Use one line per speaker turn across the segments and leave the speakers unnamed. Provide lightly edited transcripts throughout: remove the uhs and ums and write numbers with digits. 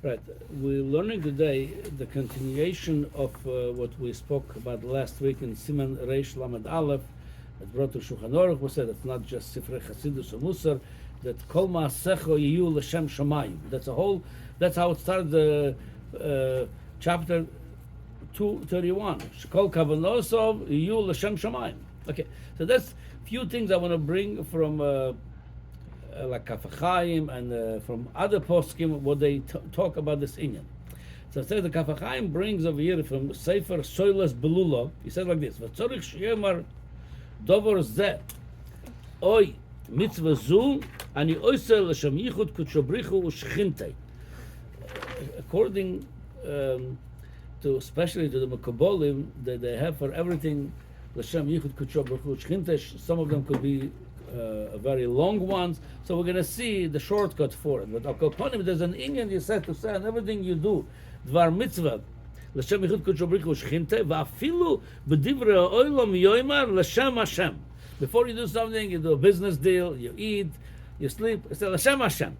Right. We're learning today the continuation of what we spoke about last week in Siman Reish Lamed Aleph. That brought to Shulchan Aruch. We said it's not just Sifrei Chasidus or Musar. That Kol Ma'asecho Yiyu L'Shem Shamayim. That's how it started the chapter 231. Kol Kavanosov Yiyu L'Shem Shamayim. Okay. So that's few things I want to bring from. Like Kaf HaChaim and from other poskim, what they talk about this inyan. So it says the Kaf HaChaim brings over here from Sefer Soilas Belula. He says like this: "V'tzorich sheyemar dover zeh oy mitzvah zu ani oisel l'shem yichud kutshobrichu u'shchintei." According to especially to the Mekabolim, that they have for everything l'shem yichud kutshobrichu u'shchintei. Some of them could be very long ones, so we're going to see the shortcut for it. But Akoponim, there's an inyan you said to say, and everything you do, dvar mitzvah, l'shem yichud kutshobrichu u'shchintei, va'afilu b'divrei ha'olam yoymar l'shem Hashem. Before you do something, you do a business deal, you eat, you sleep, it's l'shem Hashem.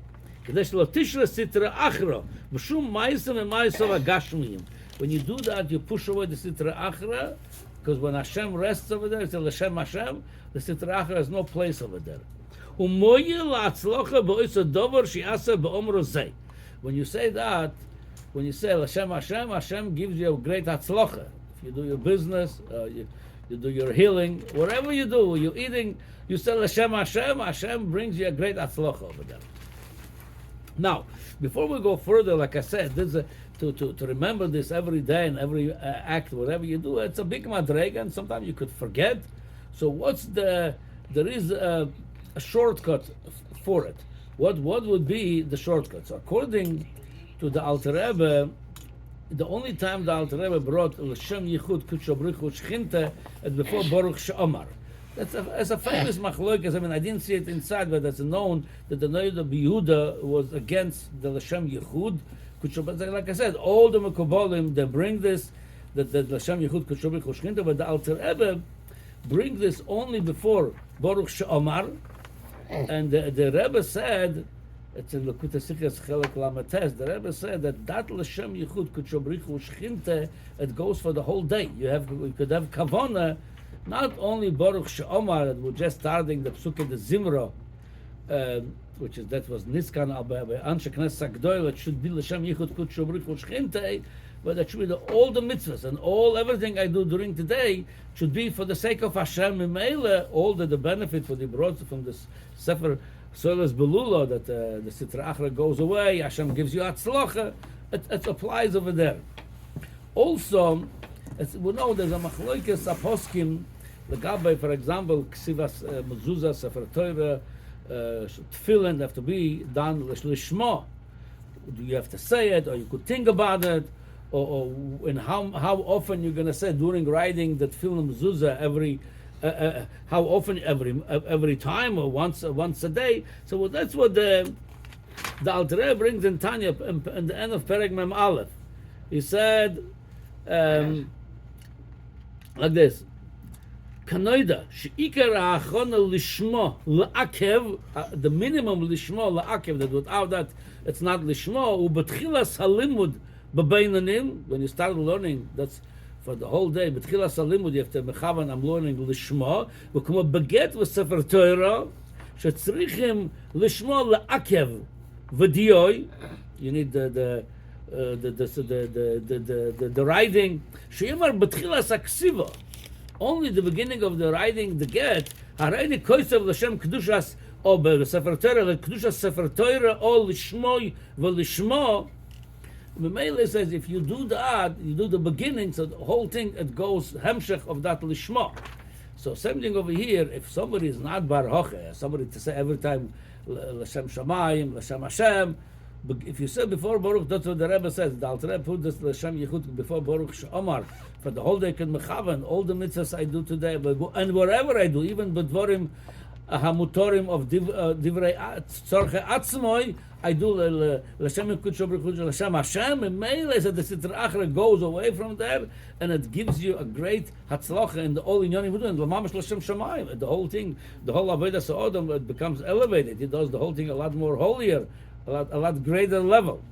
Kadesh lo tishra sitra achra, v'shum ma'isem v'ma'isov ha'gashmiyim. When you do that, you push away the sitra achra, because when Hashem rests over there, it's l'shem Hashem. The Sitra Achra has no place over there. When you say that, when you say L'Shem Hashem, Hashem gives you a great hatzlocha. If you do your business, you do your healing, whatever you do, you're eating, you say L'Shem Hashem, Hashem brings you a great hatzlocha over there. Now, before we go further, like I said, this is to remember this every day and every act, whatever you do, it's a big madrega, and sometimes you could forget. So there is a shortcut for it. What would be the shortcut? So according to the Alter Rebbe, the only time the Alter Rebbe brought L'Shem Yichud Kutshobrichu Shchinte is before Baruch She'omar. That's a famous machlokas. I mean, I didn't see it inside, but it's known that the Noda B'Yehuda was against the L'Shem Yichud Kutshobrichu. Like I said, all the Mekubalim, they bring this, that the L'Shem Yichud Kutshobrichu Shchinte, but the Alter Rebbe bring this only before Baruch She'omar, and the Rebbe said, it's in Lekutei Sichos Chelek Lametes, the Rebbe said that L'Shem Yichud Kutshobrichu Shchinte, it goes for the whole day. You could have Kavona, not only Baruch She'omar, that we're just starting the Psuke de Zimra, that was Niskan by Anshe Knesset HaGdoil, it should be L'Shem Yichud Kutshobrichu Shchinte, but that should be all the mitzvahs and everything I do during the day should be for the sake of Hashem. Meila, all the benefit for the brought from this Sefer Solas Belula, that the Sitra Achra goes away, Hashem gives you Hatzlacha, it applies over there. Also, as we know, there's a machloikes aposkim, the Gabbai, for example, Ksivas Mezuzah, Sefer Torah, Tefillin have to be done Lishma. Do you have to say it, or you could think about it? Or and how often you're going to say during writing that film mezuzah every how often every time or once a day. So that's what the Alter Rebbe brings in Tanya in the end of Perek Mem Aleph. He said like this: Kanoida sheikar ha'achona lishmo la'akev, the minimum lishmo la'akev, that without that it's not lishmo. Ubetchilas halimud. When you start learning, that's for the whole day. B'tchilas halimud, you have to mechavan. I'm learning lishma. V'kuma beget v'sefer Torah shetzrichim lishma la'akev v'diyoy. You need the writing. She'imar b'tchilas haksiva. Only the beginning of the writing, the get. Harayni koisav l'shem kedushas o b'sefer Torah l'kedushas sefer Torah o lishmoy v'lishmo. Memele says if you do that, you do the beginning, so the whole thing, it goes hemshech of that lishma. So same thing over here, if somebody is not bar hoche, somebody to say every time l'shem shamayim, l'shem Hashem, if you say before Baruch, that's what the Rebbe says, the Alter Rebbe put this l'shem yichud before Baruch She'omar, for the whole day can mechavan, all the mitzvahs I do today, and whatever I do, even bedvorim hamutorim of divrei tzorche atzmoi, I do l'shem yichud l'shem Hashem, and Meila said the Sitra Achra goes away from there, and it gives you a great hatzlacha in the all inyanim and l'mamash l'shem shamayim. The whole thing, the whole avodas ha'odam, it becomes elevated. It does the whole thing a lot more holier, a lot greater level.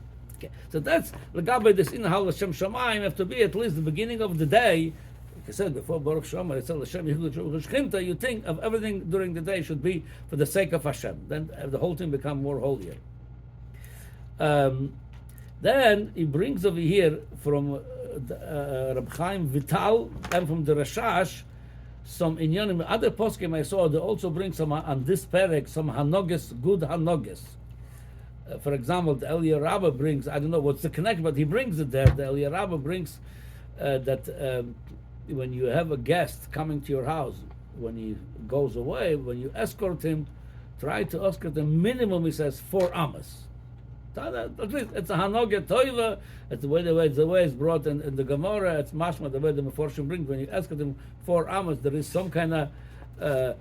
Okay. So that's Lagabe this in Halacha Shamayim have to be at least the beginning of the day. Like I said before, Baruch Shema, it's Hashem Yichud. You think of everything during the day should be for the sake of Hashem. Then the whole thing become more holier. Then he brings over here from Reb Chaim Vital and from the Rashash some inyanim. Other poskim I saw they also bring some on this perek some hanoges, good hanoges. For example, the Eliyahu Rabbah brings, I don't know what's the connection, but he brings it there. The Eliyahu Rabbah brings that when you have a guest coming to your house, when he goes away, when you escort him, try to escort him minimum, he says, 4 amas. It's a hanoge toiva. It's the way it's brought in the Gemara. It's mashma the way the Meforshim brings. When you escort him 4 amas, there is some kind of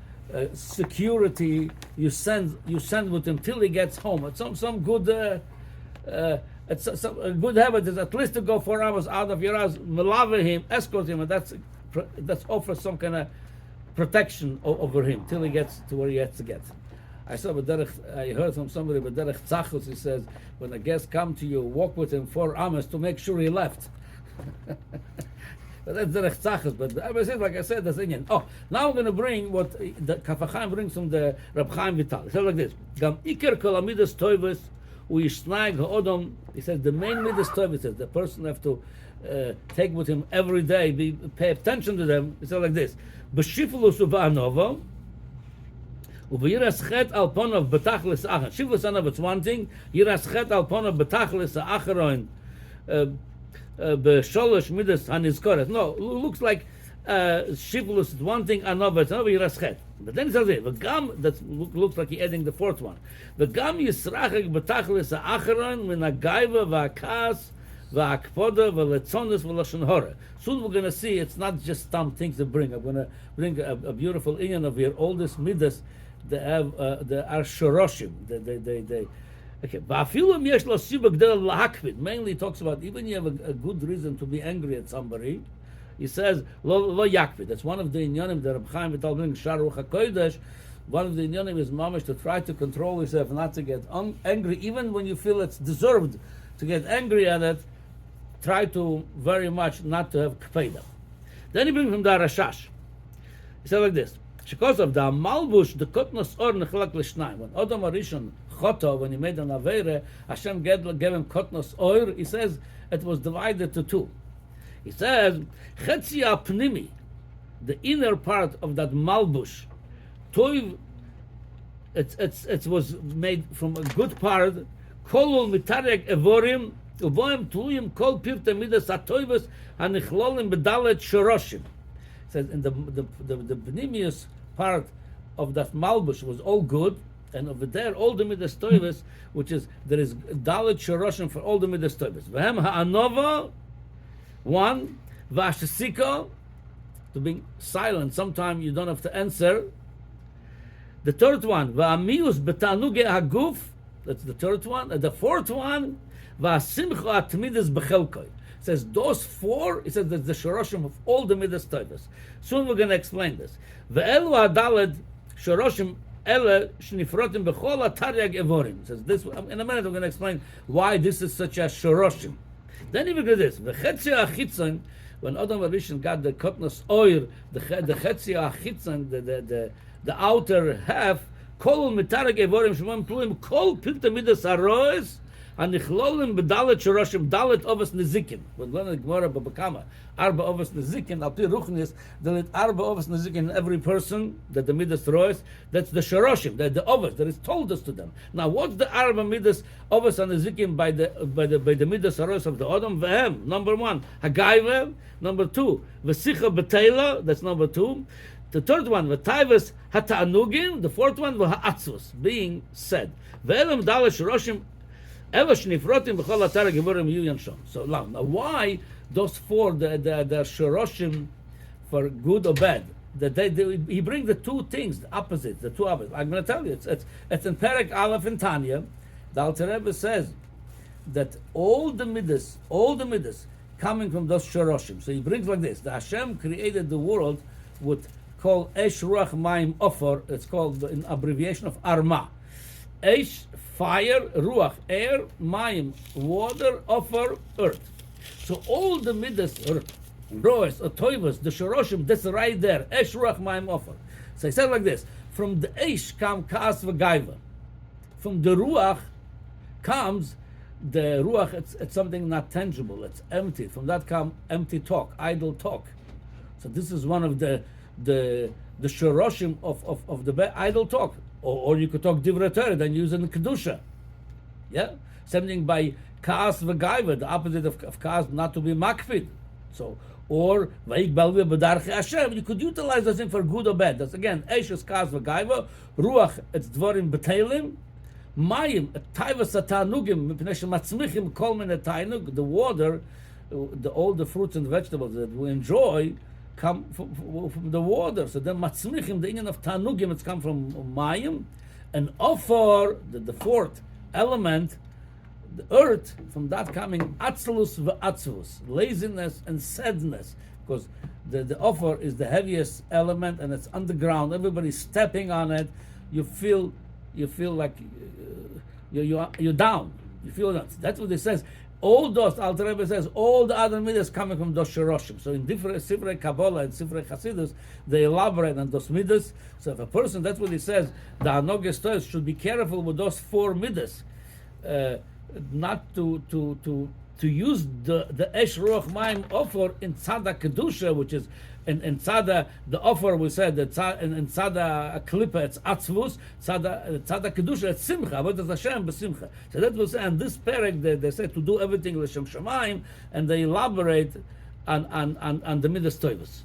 security you send with him till he gets home. It's some good. It's a good habit is at least to go 4 hours out of your house, melave him, escort him, and that's offers some kind of protection over him till he gets to where he has to get. I heard from somebody, but Derech Tzachus, he says, when a guest comes to you, walk with him 4 hours to make sure he left. But that's Derech Tzachus. But like I said, that's Indian. Oh, now I'm going to bring what the Kaf HaChaim brings from the Reb Chaim Vital. He says like this: Gam Iker Kol HaMiddos Toivos U'Yishnag HaOdom. He says the main Middos Toivos says the person have to take with him every day, pay attention to them. He says like this: B'shiflus u'va'anova. U'v'yiras chet al ponav b'tachlis achar. Shiflus anav, it's one thing. Yiras chet al ponav b'tachlis acharon. B'sholosh midas hanizkoret. No, looks like shivlus is one thing, another it's another yiraschet. But then it says it. V'gam, that looks like he's adding the 4th one. V'gam yisrachek b'tachlis ha'acharon min ha'gaiva v'akas v'akpoda v'letzonis v'lashon hora. Soon we're going to see it's not just some things to bring. I'm going to bring a beautiful inyan of your oldest midas. They have the shoroshim. They okay. Mainly talks about even you have a good reason to be angry at somebody. He says lo yakvid. That's one of the inyanim that Reb Chaim Vital brings Sharuch HaKodesh. One of the inyanim is mamish to try to control yourself, not to get angry, even when you feel it's deserved to get angry at it. Try to very much not to have kpeda. Then he brings from the Rashash. He said like this: because of the malbush, the kotnos or nechlak l'shnayim. When Adam Arishon Choto, when he made an avere, Hashem gave him kotnos oir. He says it was divided to 2. He says chetzi apnimi, the inner part of that malbush, toiv. It was made from a good part. Kolul mitarek evorim uvoim tuluyim kol pirte midas atoivus hanichlolim bedalet shoroshim. Says in the pnimius part of that malbush was all good, and over there all the midas toivus, which is there is dalet shoroshim for all the midas toivus. V'hem ha'anova, 1, v'ashesiko, to be silent. Sometimes you don't have to answer. The 3rd one, v'amius betanuge haguf. That's the 3rd one. And the 4th one, v'asimcho atmidas bechelkoi. Says those 4. It says that's the shoroshim of all the midas toivus. Soon we're going to explain this. Ve'elu hadaled shoroshim ele shnifrotim bechol ataryag evorim. Says this. In a minute we're going to explain why this is such a shoroshim. Then he look at this. V'chetzia achitzon, when Adam Arishon got the kotnos oir, the chetzia achitzon, the outer half, kol mitarag evorim shemam pluim kol pilta midas aroes. And nichlolim bedalet shoroshim dalet ovas nezikin. When learning the Gemara babakama arba ovas nezikin al pi ruchnis dalet arba ovas nezikin in every person that the midas roes. That's the shoroshim, the ovas that is told us to them. Now, what's the arba midas ovas and nezikin by the midas roes of the Adam? Vehem, number 1, hagaiva. Number 2, vesicha betela. That's number 2. The 3rd one, v'taivas hata'anugin. The 4th one, v'ha'atzvus, being said. Ve'elam dalet shoroshim. So now why those 4 the shoroshim for good or bad? He brings the 2 things, the opposites, the 2 opposites. I'm going to tell you, it's in Perek Aleph in Tanya. The Alter Rebbe says that all the midas coming from those shoroshim. So he brings like this: the Hashem created the world with called Esh Ruach Mayim Ofor. It's called in abbreviation of Arma. Eish, fire, ruach, air, mayim, water, offer, earth. So all the middas, roes, toivas, the shoroshim, that's right there. Eish, ruach, mayim, offer. So I said like this: from the eish come kaas v'gaiva. From the ruach comes the ruach. It's something not tangible. It's empty. From that come empty talk, idle talk. So this is one of the shoroshim of the idle talk. Or you could talk divrei Torah, then use it in kedusha. Yeah, same thing by kaas v'gaiva, the opposite of kaas, not to be makpid. So, or vayik balvi b'darchei Hashem, you could utilize this thing for good or bad. That's again, eish is kaas v'gaiva, ruach it's dvorim b'teilim, mayim taivas atanugim mipnei shematzmichim kol min tainug, the water, all the fruits and vegetables that we enjoy come from the water. So then matzmichim, the inyan of tanugim, it's come from mayim, and offer, the fourth element, the earth, from that coming atzlus v'atzvus, laziness and sadness, because the offer is the heaviest element and it's underground. Everybody's stepping on it. You feel like you're down. You feel that. That's what it says. All those, Alter Rebbe says, all the other midas coming from those shoroshim. So in different Sifrei Kabbalah and Sifrei Hasidus, they elaborate on those midas. So if a person, that's what he says, the Hanoges Toys should be careful with those four midas, not to use the Esh Ruach Mayim offer in Tzada Kedusha, which is in Tzada, the offer we said that in Tzada Klippa it's Atzvus, Tzada Kedusha it's Simcha, but it's Hashem b'Simcha. So that was, and this perek they say to do everything l'Shem Shamayim, and they elaborate on the Midas Toivus.